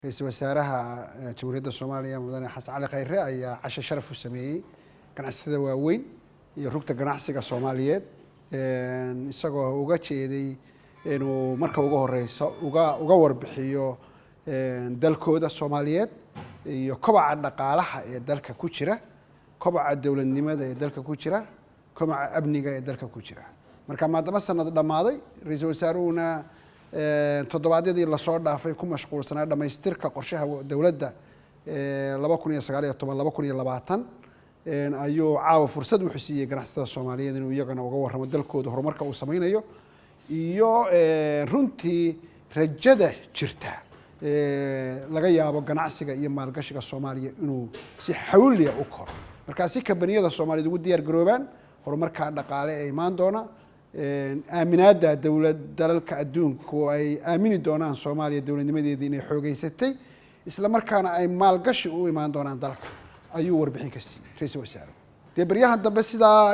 ra'iisul wasaaraha jamhuuriyadda Soomaaliya mudane Xasan Cali Khayre ayaa casho sharaf u sameeyay ganacsatada waaweyn iyo rugta ganacsiga Soomaaliyeed isagoo uga jeeday inuu marka ugu horeyso uga warbixiyo dalkooda Soomaaliyeed iyo kobaca dhaqaalaha ee dalka ku jira, kobaca dawladnimada ee dalka ku jira, kobaca amniga ee dalka ku jira. marka maadaama sanad dhamaaday ra'iisul wasaaruhuna toddobaadyadii la soo dhaafay ku mashquulsanaa dhamaystirka qorshaha dawladda 2019-2020 ayuu caawa fursad u xusiyay ganacsatada Soomaaliyeed inuu iyagana uga warramo dalkooda horumarka uu samaynayo iyo runtii rajada jirta laga yaabo ganacsiga iyo maalgashiga Soomaaliya inuu si xawliya u koro. marka si kambaniyada Soomaaliyeed ugu diyaar garoobaan horumarka dhaqaale ee imaan doona aaminaada dalalka adduunku ay aamini doonaan Soomaaliya dawladnimadeedii inay xoogeysatay isla markaana ay maalgashi u imaan doonaan dalka ayuu warbixin ka siiyay ra'iisul wasaaruhu. baryahan dambe sida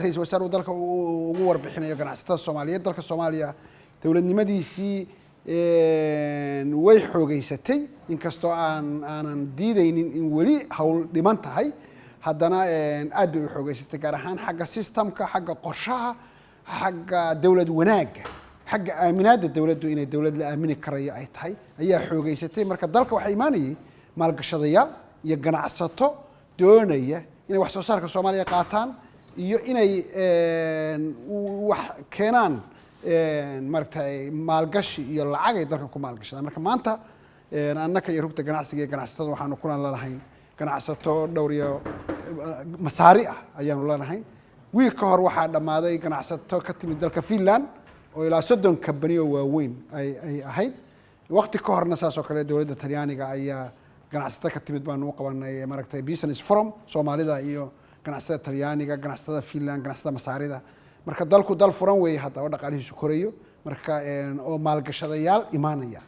ra'iisul wasaaruhu dalka ugu warbixinayo ganacsatada Soomaaliyeed, dalka Soomaaliya dawladnimadiisii way xoogeysatay inkastoo aanan diidaynin in weli hawl dhiman tahay, haddana aad bay u xoogeysatay gaar ahaan xagga systemka, xagga qorshaha, xagga dawlad wanaagga, xagga aaminaada dawladdu inay dawlad la aamini karayo ay tahay ayaa xoogeysatay. marka dalka waxaa imaanayay maalgashadayaal iyo ganacsato doonaya inay wax soo saarka Soomaaliya qaataan iyo inay wax keenaan martay maalgashi iyo lacag ay dalka ku maalgashadaan. marka maanta annaka iyo rugta ganacsiga iyo ganacsatada waxaanu kulan lanahay ganacsato dhowr iyo masaari ah ayaanu lanahay. wiil ka hor waxaa dhammaaday ganacsato ka timid dalka Finland oo ilaa 30 kambaniyo waaweyn ay ahayd. waqti ka horna saas oo kale dawladda Talyaaniga ayaa ganacsato ka timid baanu u qabanay maragtay business forum Soomaalida iyo ganacsatada Talyaaniga, ganacsatada Finland, ganacsatada masaarida. marka dalku dal furan weeye hadda oo dhaqaalihiisu korayo marka oo maalgashadayaal imaanaya.